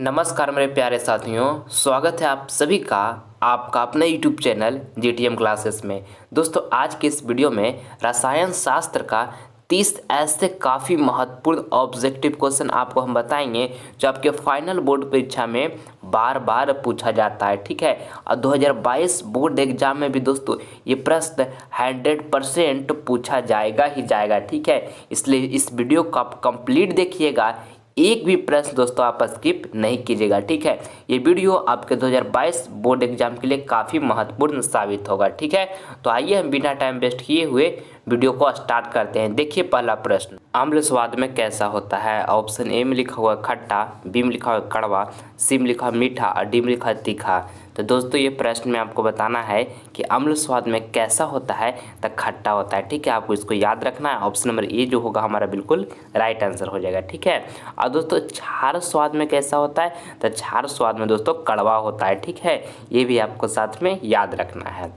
नमस्कार मेरे प्यारे साथियों, स्वागत है आप सभी का आपका अपने यूट्यूब चैनल जीटीएम क्लासेस में। दोस्तों, आज के इस वीडियो में रसायन शास्त्र का 30 ऐसे काफ़ी महत्वपूर्ण ऑब्जेक्टिव क्वेश्चन आपको हम बताएंगे जो आपके फाइनल बोर्ड परीक्षा में बार बार पूछा जाता है। ठीक है, और 2022 बोर्ड एग्जाम में भी दोस्तों ये प्रश्न 100% पूछा जाएगा ही जाएगा। ठीक है, इसलिए इस वीडियो को आप कंप्लीट देखिएगा, एक भी प्रश्न दोस्तों आप स्किप नहीं कीजिएगा। ठीक है, ये वीडियो आपके 2022 बोर्ड एग्जाम के लिए काफ़ी महत्वपूर्ण साबित होगा। ठीक है, तो आइए हम बिना टाइम वेस्ट किए हुए वीडियो को स्टार्ट करते हैं। देखिए पहला प्रश्न, अम्ल स्वाद में कैसा होता है? ऑप्शन ए में लिखा हुआ खट्टा, बी में लिखा हुआ कड़वा, सी में लिखा मीठा और डी में लिखा तीखा। तो दोस्तों ये प्रश्न में आपको बताना है कि अम्ल स्वाद में कैसा होता है, तो खट्टा होता है। ठीक है, आपको इसको याद रखना है। ऑप्शन नंबर ए जो होगा हमारा बिल्कुल राइट आंसर हो जाएगा। ठीक है, और दोस्तों क्षार स्वाद में कैसा होता है, तो क्षार स्वाद में दोस्तों कड़वा होता है। ठीक है, ये भी आपको साथ में याद रखना है।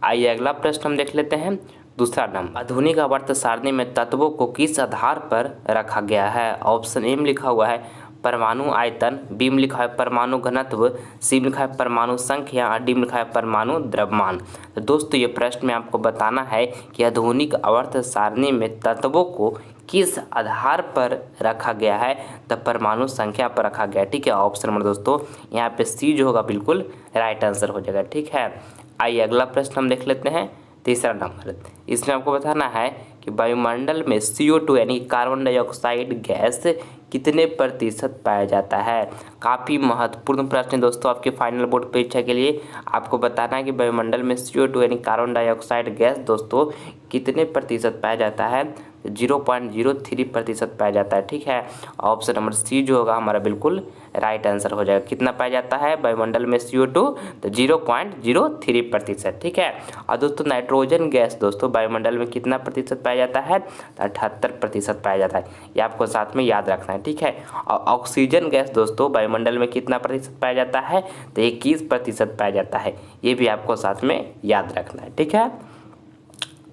आइए अगला प्रश्न हम देख लेते हैं। दूसरा नंबर, आधुनिक आवर्त सारणी में तत्वों को किस आधार पर रखा गया है? ऑप्शन ए में लिखा हुआ है परमाणु आयतन, बी में लिखा है परमाणु घनत्व, सी में लिखा है परमाणु संख्या और डी में लिखा है परमाणु द्रव्यमान। तो दोस्तों ये प्रश्न में आपको बताना है कि आधुनिक आवर्त सारणी में तत्वों को किस आधार पर रखा गया है, तो परमाणु संख्या पर रखा गया है। ठीक है, ऑप्शन नंबर दोस्तों यहाँ पे सी जो होगा बिल्कुल राइट आंसर हो जाएगा। ठीक है, आइए अगला प्रश्न हम देख लेते हैं। तीसरा नंबर, इसमें आपको बताना है कि वायुमंडल में CO2 यानी कार्बन डाइऑक्साइड गैस कितने प्रतिशत पाया जाता है? काफ़ी महत्वपूर्ण प्रश्न है दोस्तों आपके फाइनल बोर्ड परीक्षा के लिए। आपको बताना है कि वायुमंडल में CO2 यानी कार्बन डाइऑक्साइड गैस दोस्तों कितने प्रतिशत पाया जाता है? 0.03% पाया जाता है। ठीक है, ऑप्शन नंबर सी जो होगा हमारा बिल्कुल राइट आंसर हो जाएगा। कितना पाया जाता है वायुमंडल में CO2? तो 0.03%। ठीक है, और दोस्तों नाइट्रोजन गैस दोस्तों वायुमंडल में कितना प्रतिशत पाया जाता है? तो 78% पाया जाता है। ये आपको साथ में याद रखना है। ठीक है, और ऑक्सीजन गैस दोस्तों वायुमंडल में कितना प्रतिशत पाया जाता है? तो 21% पाया जाता है। ये भी आपको साथ में याद रखना है। ठीक है,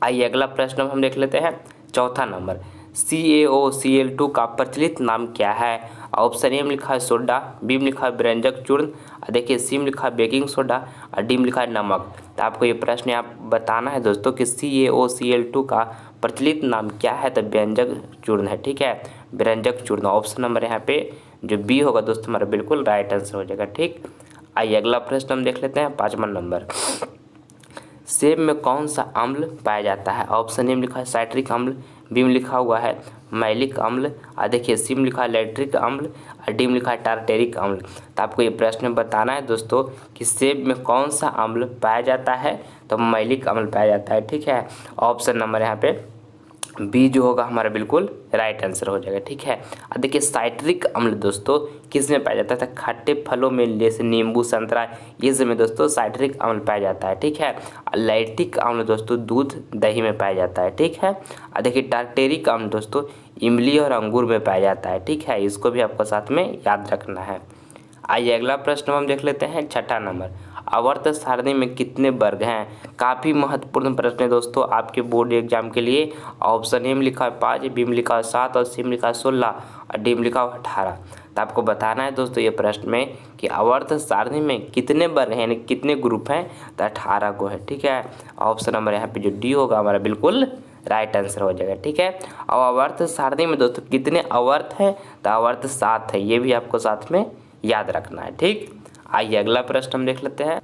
आइए अगला प्रश्न हम देख लेते हैं। चौथा नंबर, CaOCl2 का प्रचलित नाम क्या है? ऑप्शन ए में लिखा है सोडा, बी में लिखा है व्यंजक चूर्ण, और देखिए सी में लिखा है बेकिंग सोडा और डी में लिखा है नमक। तो आपको ये प्रश्न आप बताना है दोस्तों कि CaOCl2 का प्रचलित नाम क्या है? तो व्यंजक चूर्ण है। ठीक है, व्यंजक चूर्ण। ऑप्शन नंबर यहाँ पे जो बी होगा दोस्तों हमारा बिल्कुल राइट आंसर हो जाएगा। ठीक, आइए अगला प्रश्न हम देख लेते हैं। पाँचवा नंबर, सेब में कौन सा अम्ल पाया जाता है? ऑप्शन ए में लिखा है साइट्रिक अम्ल, बी में लिखा हुआ है मैलिक अम्ल, और देखिए सी में लिखा है लैक्टिक अम्ल और डी में लिखा है टार्टेरिक अम्ल। तो आपको ये प्रश्न में बताना है दोस्तों कि सेब में कौन सा अम्ल पाया जाता है? तो मैलिक अम्ल पाया जाता है। ठीक है, ऑप्शन नंबर यहाँ पे बी जो होगा हमारा बिल्कुल राइट आंसर हो जाएगा। ठीक है, अब देखिए साइट्रिक अम्ल दोस्तों किस में पाया जाता है? खट्टे फलों में जैसे नींबू संतरा, ये सब में दोस्तों साइट्रिक अम्ल पाया जाता है। ठीक है, लैक्टिक अम्ल दोस्तों दूध दही में पाया जाता है। ठीक है, और देखिए टार्टेरिक अम्ल दोस्तों इमली और अंगूर में पाया जाता है। ठीक है, इसको भी आपको साथ में याद रखना है। आइए अगला प्रश्न हम देख लेते हैं। छठा नंबर, आवर्त सारणी में कितने वर्ग हैं? काफ़ी महत्वपूर्ण प्रश्न है दोस्तों आपके बोर्ड एग्जाम के लिए। ऑप्शन ए में लिखा है 5, बी में लिखा है 7 और सी में लिखा है 16 और डी में लिखा है 18। तो आपको बताना है दोस्तों ये प्रश्न में कि आवर्त सारणी में कितने वर्ग हैं यानी कितने ग्रुप हैं? तो 18 को है। ठीक है, ऑप्शन नंबर यहाँ पे जो डी होगा हमारा बिल्कुल राइट आंसर हो जाएगा। ठीक है, और आवर्त सारणी में दोस्तों कितने आवर्त हैं? तो आवर्त 7 है। ये भी आपको साथ में याद रखना है। ठीक, आइए अगला प्रश्न हम देख लेते हैं।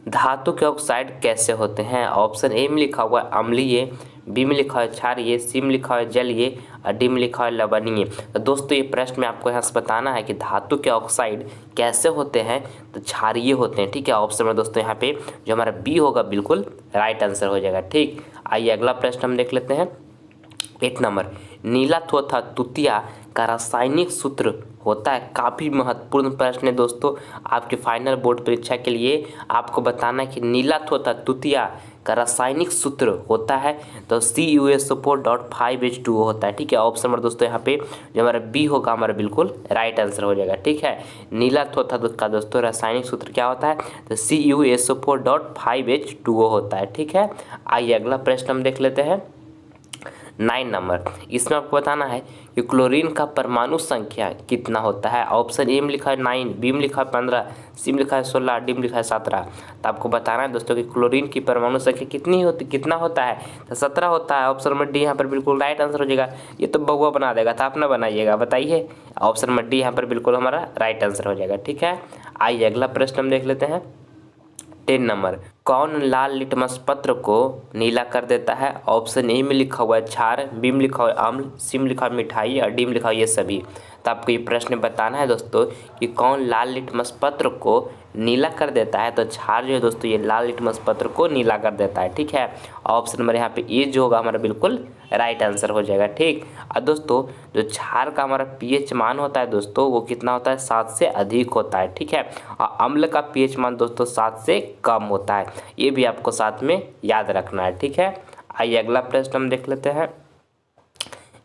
धातु के ऑक्साइड कैसे होते हैं? ऑप्शन ए में लिखा हुआ है अम्लीय, बी में लिखा है क्षारीय, सी में लिखा है जलीय और डी में लिखा है लवणीय। तो दोस्तों ये प्रश्न में आपको यहाँ से बताना है कि धातु के ऑक्साइड कैसे होते हैं? तो क्षारीय होते हैं। ठीक है, ऑप्शन में दोस्तों यहाँ पे जो हमारा बी होगा बिल्कुल राइट आंसर हो जाएगा। ठीक, आइए अगला प्रश्न हम देख लेते हैं। 8 नंबर, नीला तथा तुतिया का रासायनिक सूत्र होता है? काफ़ी महत्वपूर्ण प्रश्न है दोस्तों आपके फाइनल बोर्ड परीक्षा के लिए। आपको बताना है कि नीला तथा तुतिया का रासायनिक सूत्र होता है तो CuSO4.5H2O होता है। ठीक है, ऑप्शन नंबर दोस्तों यहाँ पे जो हमारा बी होगा हमारा बिल्कुल राइट आंसर हो जाएगा। ठीक है, नीला तथा का दोस्तों रासायनिक सूत्र क्या होता है? तो CuSO4.5H2O होता है। ठीक है, आइए अगला प्रश्न हम देख लेते हैं। 9 नंबर, इसमें आपको बताना है कि क्लोरीन का परमाणु संख्या कितना होता है। ऑप्शन ए में लिखा है 9, बी में लिखा है 15, सी में लिखा है 16, डी में लिखा है 17। तो आपको बताना है दोस्तों कि क्लोरीन की परमाणु संख्या कितना होता है, तो 17 होता है। ऑप्शन नंबर डी यहाँ पर बिल्कुल राइट आंसर हो जाएगा। ये तो बउआ बना देगा, तो आप ना बनाइएगा, बताइए। ऑप्शन नंबर डी यहाँ पर बिल्कुल हमारा राइट आंसर हो जाएगा। ठीक है, आइए अगला प्रश्न हम देख लेते हैं। 10 नंबर, कौन लाल लिटमस पत्र को नीला कर देता है। ऑप्शन ए में लिखा हुआ है क्षार, बी में लिखा हुआ है अम्ल, सी में लिखा है मिठाई और डी में लिखा हुआ है ये सभी। तो आपको ये प्रश्न बताना है दोस्तों कि कौन लाल लिटमस पत्र को नीला कर देता है। तो क्षार जो है दोस्तों ये लाल लिटमस पत्र को नीला कर देता है। ठीक है, ऑप्शन नंबर यहाँ पे ए जो होगा हमारा बिल्कुल राइट आंसर हो जाएगा। ठीक, और दोस्तों जो क्षार का हमारा पीएच मान होता है दोस्तों वो कितना होता है, 7 से अधिक होता है। ठीक है, और अम्ल का पीएच मान दोस्तों 7 से कम होता है, ये भी आपको साथ में याद रखना है। ठीक है, आइए अगला प्रश्न हम देख लेते हैं।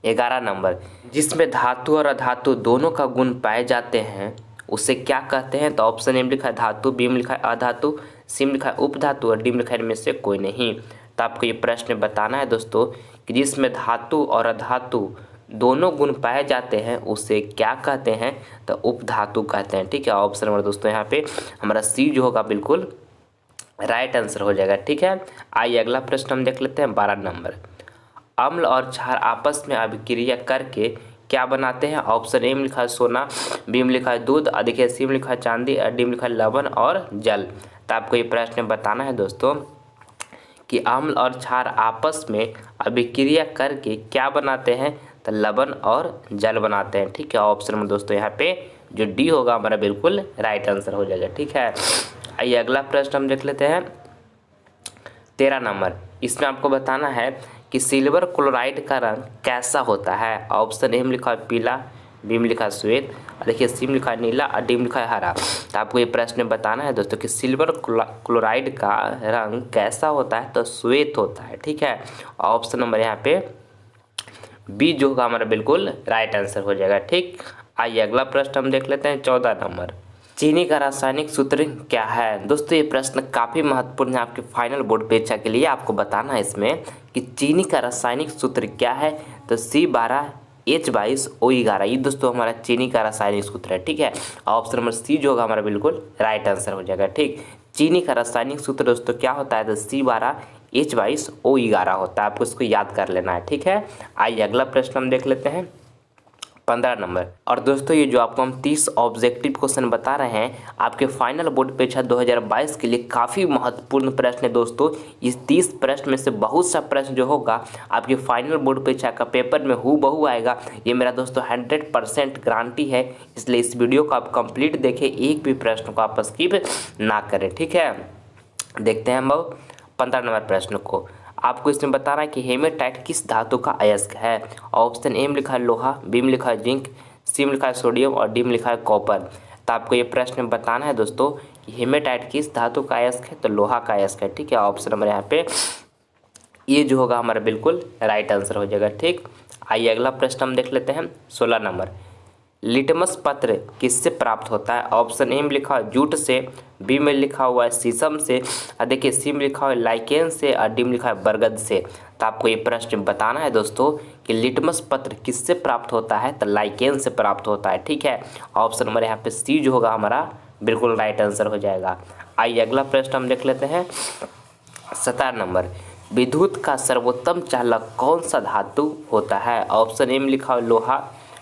11 नंबर, जिसमें धातु और अधातु दोनों का गुण पाए जाते हैं उसे क्या कहते हैं। तो ऑप्शन ए में लिखा है धातु, बी में लिखा है अधातु, सी में लिखा है उपधातु और डी में लिखा है इनमें से कोई नहीं। तो आपको ये प्रश्न बताना है दोस्तों कि जिसमें धातु और अधातु दोनों गुण पाए जाते हैं उसे क्या कहते हैं। तो उपधातु कहते हैं। ठीक है, ऑप्शन नंबर दोस्तों यहाँ पे हमारा सी जो होगा बिल्कुल राइट आंसर हो जाएगा। ठीक है, आइए अगला प्रश्न हम देख लेते हैं। 12 नंबर, अम्ल और क्षार आपस में अभिक्रिया करके क्या बनाते हैं। ऑप्शन ए में लिखा है सोना, बी में लिखा है दूध, देखिए सी में लिखा है चांदी और डी में लिखा है लवण और जल। तो आपको ये प्रश्न बताना है दोस्तों कि अम्ल और क्षार आपस में अभिक्रिया करके क्या बनाते हैं। तो लवण और जल बनाते हैं। ठीक है, ऑप्शन में दोस्तों यहाँ पे जो डी होगा हमारा बिल्कुल राइट आंसर हो जाएगा। ठीक है, आइए अगला प्रश्न हम देख लेते हैं। 13 नंबर, इसमें आपको बताना है कि सिल्वर क्लोराइड का रंग कैसा होता है। ऑप्शन ए में लिखा है पीला, बी में लिखा है श्वेत और देखिए सी में लिखा है नीला और डी में लिखा है हरा। तो आपको ये प्रश्न बताना है दोस्तों कि सिल्वर क्लोराइड का रंग कैसा होता है। तो श्वेत होता है। ठीक है, ऑप्शन नंबर यहाँ पे बी जो होगा हमारा बिल्कुल राइट आंसर हो जाएगा। ठीक, आइए अगला प्रश्न हम देख लेते हैं। 14 नंबर, चीनी का रासायनिक सूत्र क्या है। दोस्तों ये प्रश्न काफ़ी महत्वपूर्ण है आपके फाइनल बोर्ड परीक्षा के लिए। आपको बताना है इसमें कि चीनी का रासायनिक सूत्र क्या है। तो C12H22O11, ये दोस्तों हमारा चीनी का रासायनिक सूत्र है। ठीक है, ऑप्शन नंबर सी जो होगा हमारा बिल्कुल राइट आंसर हो जाएगा। ठीक, चीनी का रासायनिक सूत्र दोस्तों क्या होता है। तो C12H22O11 होता है, आपको इसको याद कर लेना है। ठीक है, आइए अगला प्रश्न हम देख लेते हैं। 15 नंबर, और दोस्तों ये जो आपको हम 30 ऑब्जेक्टिव क्वेश्चन बता रहे हैं आपके फाइनल बोर्ड परीक्षा 2022 के लिए काफ़ी महत्वपूर्ण प्रश्न है दोस्तों। इस 30 प्रश्न में से बहुत सा प्रश्न जो होगा आपके फाइनल बोर्ड परीक्षा का पेपर में हूबहू आएगा, ये मेरा दोस्तों 100% गारंटी है। इसलिए इस वीडियो को आप कंप्लीट देखें, एक भी प्रश्न को आप स्किप ना करें। ठीक है, देखते हैं हम 15 नंबर प्रश्न को। आपको इसमें बताना है कि हेमेटाइट किस धातु का अयस्क है। ऑप्शन ए में लिखा है लोहा, बी में लिखा है जिंक, सी में लिखा है सोडियम और डी में लिखा है कॉपर। तो आपको ये प्रश्न बताना है दोस्तों कि हेमेटाइट किस धातु का अयस्क है। तो लोहा का अयस्क है। ठीक है, ऑप्शन नंबर यहाँ पे ये जो होगा हमारा बिल्कुल राइट आंसर हो जाएगा। ठीक, आइए अगला प्रश्न हम देख लेते हैं। 16 नंबर, लिटमस पत्र किससे प्राप्त होता है। ऑप्शन ए में लिखा है जूट से, बी में लिखा हुआ है शीशम से और देखिए सी में लिखा हुआ है लाइकेन से और डी में लिखा है बरगद से। तो आपको ये प्रश्न बताना है दोस्तों कि लिटमस पत्र किससे प्राप्त होता है। तो लाइकेन से प्राप्त होता है। ठीक है, ऑप्शन नंबर यहाँ पे सी जो होगा हमारा बिल्कुल राइट आंसर हो जाएगा। आइए अगला प्रश्न हम देख लेते हैं। 17 नंबर, विद्युत का सर्वोत्तम चालक कौन सा धातु होता है। ऑप्शन ए में लिखा हुआ लोहा,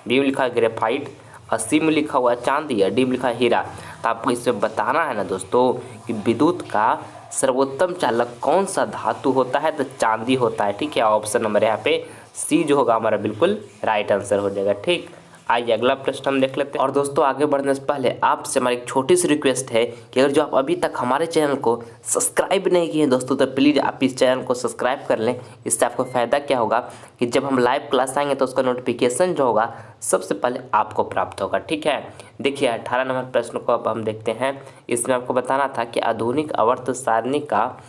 बी में लिखा है ग्रेफाइट और सी में लिखा हुआ है चांदी और डी में लिखा है हीरा। तो आपको इसमें बताना है ना दोस्तों कि विद्युत का सर्वोत्तम चालक कौन सा धातु होता है। तो चांदी होता है। ठीक है, ऑप्शन नंबर यहाँ पे सी जो होगा हमारा बिल्कुल राइट आंसर हो जाएगा। ठीक, आइए अगला प्रश्न हम देख लेते हैं। और दोस्तों आगे बढ़ने से पहले आपसे हमारी एक छोटी सी रिक्वेस्ट है कि अगर जो आप अभी तक हमारे चैनल को सब्सक्राइब नहीं किए हैं दोस्तों तो प्लीज़ आप इस चैनल को सब्सक्राइब कर लें। इससे आपको फ़ायदा क्या होगा कि जब हम लाइव क्लास आएंगे तो उसका नोटिफिकेशन जो होगा सबसे पहले आपको प्राप्त होगा। ठीक है, देखिए 18 नंबर प्रश्न को अब हम देखते हैं। इसमें आपको बताना था कि आधुनिक आवर्त सारणी का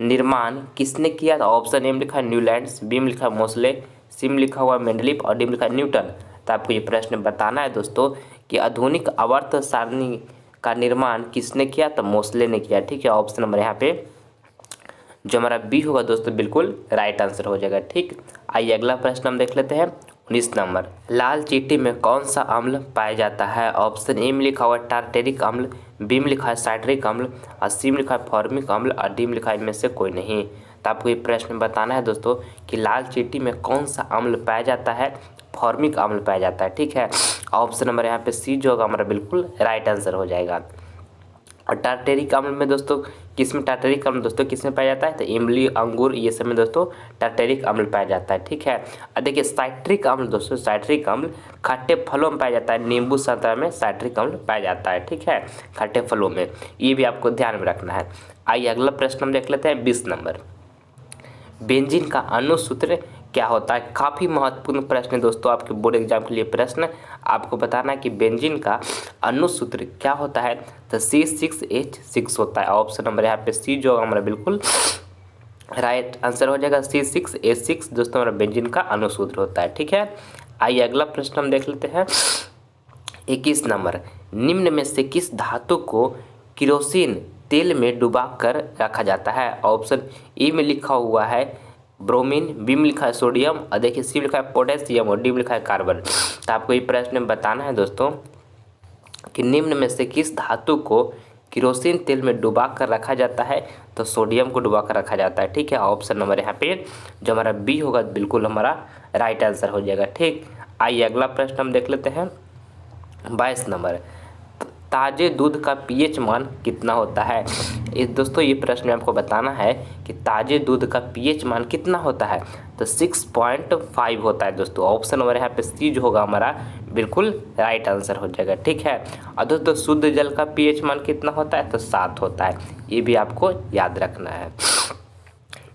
निर्माण किसने किया था। ऑप्शन ए में लिखा है न्यूलैंड्स, बी में लिखा है मोसले, सी में लिखा हुआ है मेंडलीफ और डी में लिखा है न्यूटन। तो आपको ये प्रश्न बताना है दोस्तों कि आधुनिक आवर्त सारणी का निर्माण किसने किया। तो मोसले ने किया। ठीक है, ऑप्शन नंबर यहाँ पे जो हमारा बी होगा दोस्तों बिल्कुल राइट आंसर हो जाएगा। ठीक, आइए अगला प्रश्न हम देख लेते हैं 19 नंबर। लाल चींटी में कौन सा अम्ल पाया जाता है? ऑप्शन ए में लिखा हुआ है टार्टेरिक अम्ल, बी में लिखा है साइट्रिक अम्ल, और सी में लिखा है फॉर्मिक अम्ल, और डी में लिखा है इनमें से कोई नहीं। तो आपको ये प्रश्न बताना है दोस्तों कि लाल चींटी में कौन सा अम्ल पाया जाता है? फॉर्मिक अम्ल पाया जाता है। ठीक है, ऑप्शन नंबर यहाँ पे सी जो होगा हमारा बिल्कुल राइट आंसर हो जाएगा। और टार्टेरिक अम्ल में दोस्तों किस में टार्टेरिक अम्ल दोस्तों किस में पाया जाता है? तो इमली, अंगूर, ये सब में दोस्तों टार्टेरिक अम्ल पाया जाता है। ठीक है, और देखिए साइट्रिक अम्ल दोस्तों, साइट्रिक अम्ल खट्टे फलों में पाया जाता है। नींबू, संतरा में साइट्रिक अम्ल पाया जाता है। ठीक है, खट्टे फलों में, ये भी आपको ध्यान में रखना है। आइए अगला प्रश्न हम देख लेते हैं 20 नंबर। बेंजीन का अनुसूत्र क्या होता है? काफ़ी महत्वपूर्ण प्रश्न है दोस्तों, आपके बोर्ड एग्जाम के लिए प्रश्न। आपको बताना है कि बेंजीन का अनुसूत्र क्या होता है? तो C6H6 होता है। ऑप्शन नंबर यहाँ पे सी जो हमारा बिल्कुल राइट आंसर हो जाएगा। C6H6 दोस्तों हमारा बेंजीन का अनुसूत्र होता है। ठीक है, आइए अगला प्रश्न हम देख लेते हैं 21 नंबर। निम्न में से किस धातु को केरोसिन तेल में डुबाकर रखा जाता है? ऑप्शन ए में लिखा हुआ है ब्रोमीन, बी में लिखा है सोडियम, और देखिए सी में लिखा है पोटेशियम, और डी में लिखा है कार्बन। तो आपको ये प्रश्न में बताना है दोस्तों कि निम्न में से किस धातु को केरोसिन तेल में डुबा कर रखा जाता है? तो सोडियम को डुबा कर रखा जाता है। ठीक है, ऑप्शन नंबर यहाँ पे जो हमारा बी होगा बिल्कुल हमारा राइट आंसर हो जाएगा। ठीक, आइए अगला प्रश्न हम देख लेते हैं 22 नंबर। ताजे दूध का पीएच मान कितना होता है? इस दोस्तों ये प्रश्न में आपको बताना है कि ताजे दूध का पीएच मान कितना होता है? तो 6.5 होता है दोस्तों। ऑप्शन नंबर यहाँ पे सी जो होगा हमारा बिल्कुल राइट आंसर हो जाएगा। ठीक है, और दोस्तों शुद्ध जल का पीएच मान कितना होता है? तो 7 होता है। ये भी आपको याद रखना है।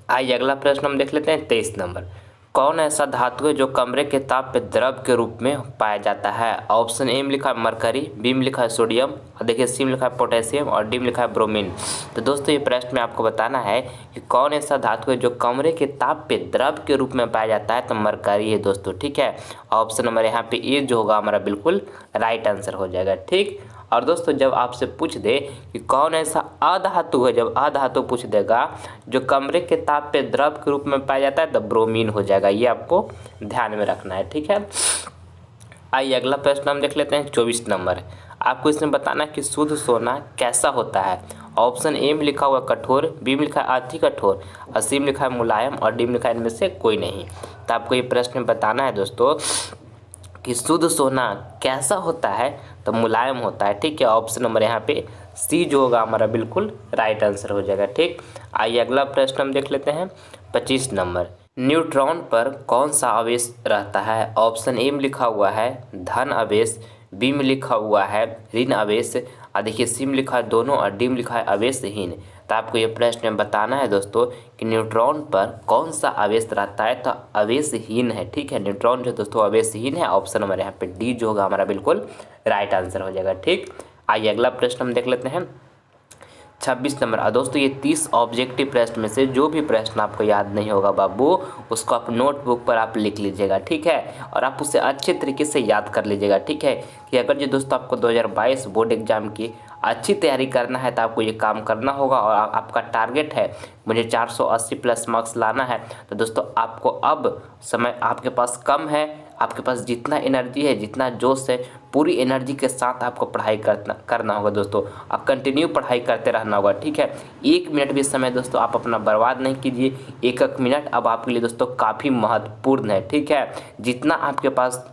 आइए अगला प्रश्न हम देख लेते हैं 23 नंबर। कौन ऐसा धातु है जो कमरे के ताप पे द्रव के रूप में पाया जाता है? ऑप्शन ए में लिखा है मरकरी, बी में लिखा है सोडियम, और देखिए सी में लिखा है पोटेशियम, और डी में लिखा है ब्रोमीन। तो दोस्तों ये प्रश्न में आपको बताना है कि कौन ऐसा धातु है जो कमरे के ताप पे द्रव के रूप में पाया जाता है? तो मरकरी है दोस्तों। ठीक है, ऑप्शन नंबर यहाँ पे ए जो होगा हमारा बिल्कुल राइट आंसर हो जाएगा। ठीक, और दोस्तों जब आपसे पूछ दे कि कौन ऐसा अधातु है, जब अधातु पूछ देगा जो कमरे के ताप पे द्रव के रूप में पाया जाता है, तो ब्रोमीन हो जाएगा। ये आपको ध्यान में रखना है। ठीक है, आइए अगला प्रश्न हम देख लेते हैं 24 नंबर। आपको इसमें बताना है कि शुद्ध सोना कैसा होता है? ऑप्शन ए में लिखा हुआ कठोर, बी में लिखा है अति कठोर, और सी में लिखा है मुलायम, और डी में लिखा है इनमें से कोई नहीं। तो आपको ये प्रश्न बताना है दोस्तों कि शुद्ध सोना कैसा होता है? तो मुलायम होता है। ठीक है, ऑप्शन नंबर यहाँ पे सी जो होगा हमारा बिल्कुल राइट आंसर हो जाएगा। ठीक, आइए अगला प्रश्न हम देख लेते हैं 25 नंबर। न्यूट्रॉन पर कौन सा आवेश रहता है? ऑप्शन ए में लिखा हुआ है धन आवेश, बी में लिखा हुआ है ऋण आवेश, और देखिए सी में लिखा है दोनों, और डी में लिखा है आवेशहीन। तो आपको ये प्रश्न बताना है दोस्तों कि न्यूट्रॉन पर कौन सा आवेश रहता है? तो आवेशहीन है। ठीक है, न्यूट्रॉन जो दोस्तों आवेशहीन है। ऑप्शन नंबर यहाँ पे डी जो होगा हमारा बिल्कुल राइट आंसर हो जाएगा। ठीक, आइए अगला प्रश्न हम देख लेते हैं 26 नंबर। दोस्तों ये 30 ऑब्जेक्टिव प्रश्न में से जो भी प्रश्न आपको याद नहीं होगा बाबू, उसको आप नोटबुक पर आप लिख लीजिएगा। ठीक है, और आप उसे अच्छे तरीके से याद कर लीजिएगा। ठीक है, कि अगर जो दोस्तों आपको 2022 बोर्ड एग्जाम की अच्छी तैयारी करना है तो आपको ये काम करना होगा, और आपका टारगेट है मुझे 480 प्लस मार्क्स लाना है। तो दोस्तों आपको अब समय आपके पास कम है, आपके पास जितना एनर्जी है, जितना जोश है, पूरी एनर्जी के साथ आपको पढ़ाई करना होगा दोस्तों। आप कंटिन्यू पढ़ाई करते रहना होगा। ठीक है, 1 मिनट भी समय दोस्तों आप अपना बर्बाद नहीं कीजिए। 1-1 मिनट अब आपके लिए दोस्तों काफ़ी महत्वपूर्ण है। ठीक है, जितना आपके पास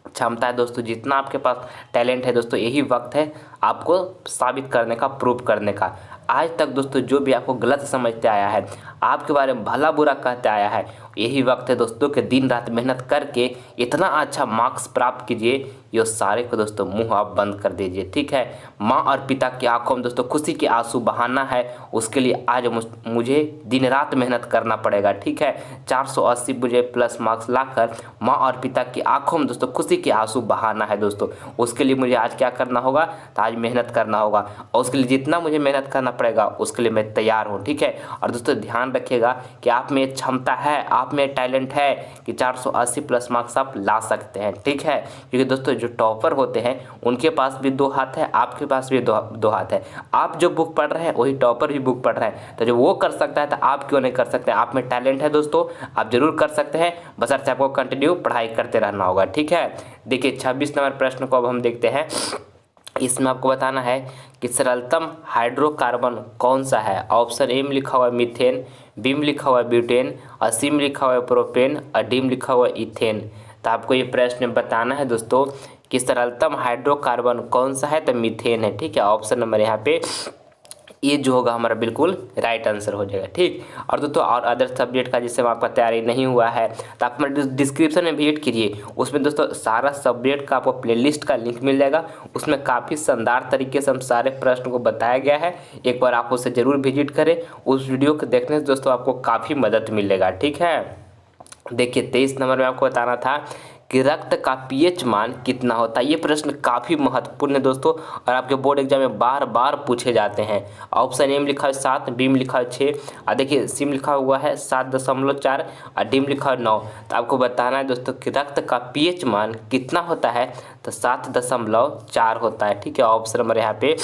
क्षमता है दोस्तों, जितना आपके पास टैलेंट है दोस्तों, यही वक्त है आपको साबित करने का, प्रूव करने का। आज तक दोस्तों जो भी आपको गलत समझते आया है, आपके बारे में भला बुरा कहते आया है, यही वक्त है दोस्तों कि दिन रात मेहनत करके इतना अच्छा मार्क्स प्राप्त कीजिए, ये सारे को दोस्तों मुंह आप बंद कर दीजिए। ठीक है, माँ और पिता की आंखों में दोस्तों खुशी के आंसू बहाना है, उसके लिए आज मुझे दिन रात मेहनत करना पड़ेगा। ठीक है, 480 मुझे प्लस मार्क्स लाकर माँ और पिता की आंखों में दोस्तों खुशी के आंसू बहाना है दोस्तों। उसके लिए मुझे आज क्या करना होगा? तो आज मेहनत करना होगा, और उसके लिए जितना मुझे मेहनत करना पड़ेगा उसके लिए मैं तैयार हूँ। ठीक है, और दोस्तों ध्यान रखिएगा कि आप में क्षमता है, आप में टैलेंट है कि 480 प्लस मार्क्स आप ला सकते हैं, ठीक है। क्योंकि दोस्तों जो टॉपर होते हैं उनके पास भी 2 हाथ है, आपके पास भी दो हाथ है। आप जो बुक पढ़ रहे हैं वही टॉपर भी बुक पढ़ रहा है, तो जो वो कर सकता है तो आप क्यों नहीं कर सकते। आप में टैलेंट है दोस्तों, आप जरूर कर सकते हैं, बशर्ते आपको कंटिन्यू पढ़ाई करते रहना होगा, ठीक है। देखिए 26 नंबर प्रश्न को अब हम देखते हैं। इसमें आपको बताना है कि सरलतम हाइड्रोकार्बन कौन सा है। ऑप्शन ए में लिखा हुआ है मीथेन, बी में लिखा हुआ है ब्यूटेन, और सी में लिखा हुआ है प्रोपेन, और डी में लिखा हुआ है इथेन। तो आपको ये प्रश्न बताना है दोस्तों कि सरलतम हाइड्रोकार्बन कौन सा है, तो मीथेन है, ठीक है। ऑप्शन नंबर यहाँ पे ये जो होगा हमारा बिल्कुल राइट आंसर हो जाएगा, ठीक। और दोस्तों और अदर सब्जेक्ट का जिससे आपका तैयारी नहीं हुआ है तो आप हमारे डिस्क्रिप्शन में विजिट कीजिए, उसमें दोस्तों सारा सब्जेक्ट का आपको प्लेलिस्ट का लिंक मिल जाएगा। उसमें काफ़ी शानदार तरीके से हम सारे प्रश्न को बताया गया है, एक बार आप उसे ज़रूर विजिट करें। उस वीडियो को देखने से दोस्तों आपको काफ़ी मदद मिलेगा, ठीक है। देखिए 23 नंबर में आपको बताना था कि रक्त का पीएच मान कितना होता है। ये प्रश्न काफ़ी महत्वपूर्ण है दोस्तों, और आपके बोर्ड एग्जाम में बार बार पूछे जाते हैं। ऑप्शन ए में लिखा है 7, बी में लिखा है 6, और देखिए सी में लिखा हुआ है 7.4, और डी में लिखा है 9। तो आपको बताना है दोस्तों कि रक्त का पीएच मान कितना होता है, तो 7.4 होता है, ठीक है। ऑप्शन नंबर यहाँ पे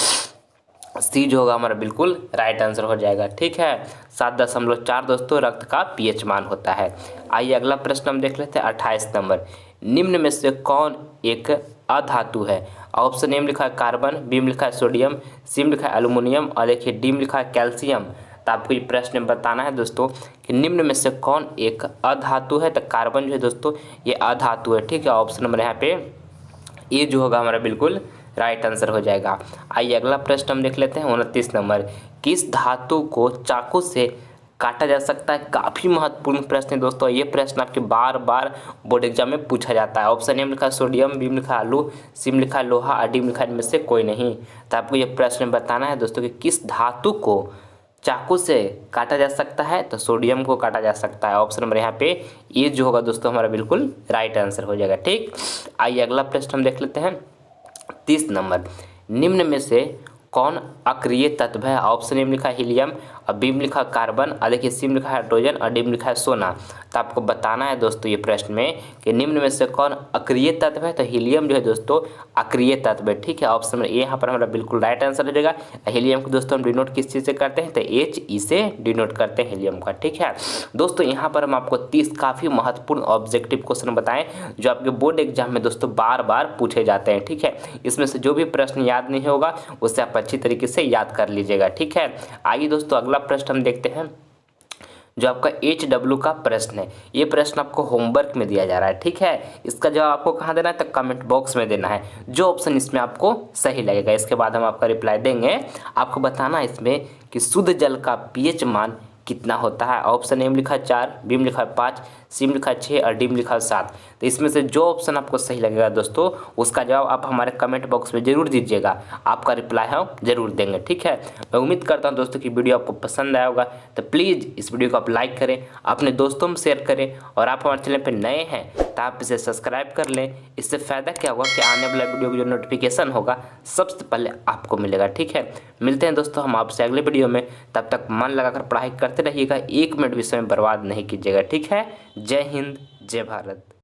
सी जो होगा हमारा बिल्कुल राइट आंसर हो जाएगा, ठीक है। 7.4 दोस्तों रक्त का पीएच मान होता है। आइए अगला प्रश्न हम देख लेते हैं 28 नंबर। निम्न में से कौन एक अधातु है। ऑप्शन ए में लिखा है कार्बन, बी में लिखा है सोडियम, सी में लिखा है एल्युमिनियम, और देखिए डी में लिखा है कैल्शियम। तो आपको ये प्रश्न बताना है दोस्तों कि निम्न में से कौन एक अधातु है। तो कार्बन जो है दोस्तों ये अधातु है, ठीक है। ऑप्शन नंबर यहाँ पे ये जो होगा हमारा बिल्कुल राइट आंसर हो जाएगा। आइए अगला प्रश्न हम देख लेते हैं 29 नंबर। किस धातु को चाकू से काटा जा सकता है। काफ़ी महत्वपूर्ण प्रश्न है दोस्तों, ये प्रश्न आपके बार बार बोर्ड एग्जाम में पूछा जाता है। ऑप्शन ए में लिखा है सोडियम, बी में लिखा है आलू, सी में लिखा है लोहा, और डी में लिखा है इनमें से कोई नहीं। तो आपको ये प्रश्न बताना है दोस्तों कि किस धातु को चाकू से काटा जा सकता है। तो सोडियम को काटा जा सकता है। ऑप्शन नंबर यहाँ पे ये जो होगा दोस्तों हमारा बिल्कुल राइट आंसर हो जाएगा, ठीक। आइए अगला प्रश्न हम देख लेते हैं 30 नंबर। निम्न में से कौन अक्रिय तत्व है। ऑप्शन ए में लिखा है हीलियम, और बी में लिखा है कार्बन, और देखिए सी में लिखा है हाइड्रोजन, और डी में लिखा है सोना। तो आपको बताना है दोस्तों ये प्रश्न में कि निम्न में से कौन अक्रिय तत्व है। तो हीलियम जो है दोस्तों अक्रिय तत्व है, ठीक है। ऑप्शन ए यहाँ पर हमारा बिल्कुल राइट आंसर हो जाएगा। हीलियम को दोस्तों हम डिनोट किस चीज़ से करते हैं, तो He से डिनोट करते हैं हीलियम का, ठीक है। दोस्तों यहाँ पर हम आपको 30 काफ़ी महत्वपूर्ण ऑब्जेक्टिव क्वेश्चन बताएं जो आपके बोर्ड एग्जाम में दोस्तों बार बार पूछे जाते हैं, ठीक है। इसमें से जो भी प्रश्न याद नहीं होगा उससे आप अच्छी तरीके से याद कर लीजिएगा, ठीक है। आइए दोस्तों अगला प्रश्न हम देखते हैं जो आपका HW का प्रश्न है। ये प्रश्न आपको होमवर्क में दिया जा रहा है, ठीक है। इसका जवाब आपको कहाँ देना है, तो कमेंट बॉक्स में देना है। जो ऑप्शन इसमें आपको सही लगेगा इसके बाद हम आपका रिप्लाई देंगे। आपको बताना है इसमें कि शुद्ध जल का पीएच मान कितना होता है। ऑप्शन ए में लिखा है 4, बी में लिखा है 5, सी में लिखा है 6, और डी में लिखा है 7। तो इसमें से जो ऑप्शन आपको सही लगेगा दोस्तों उसका जवाब आप हमारे कमेंट बॉक्स में जरूर दीजिएगा। आपका रिप्लाई हम जरूर देंगे, ठीक है। मैं उम्मीद करता हूं दोस्तों कि वीडियो आपको पसंद आया होगा, तो प्लीज़ इस वीडियो को आप लाइक करें, अपने दोस्तों में शेयर करें, और आप हमारे चैनल पर नए हैं तो आप इसे सब्सक्राइब कर लें। इससे फ़ायदा क्या होगा कि आने वाला वीडियो का जो नोटिफिकेशन होगा सबसे पहले आपको मिलेगा, ठीक है। मिलते हैं दोस्तों हम आपसे अगले वीडियो में, तब तक मन लगाकर पढ़ाई करते रहिएगा, 1 मिनट भी समय बर्बाद नहीं कीजिएगा, ठीक है। जय हिंद, जय भारत।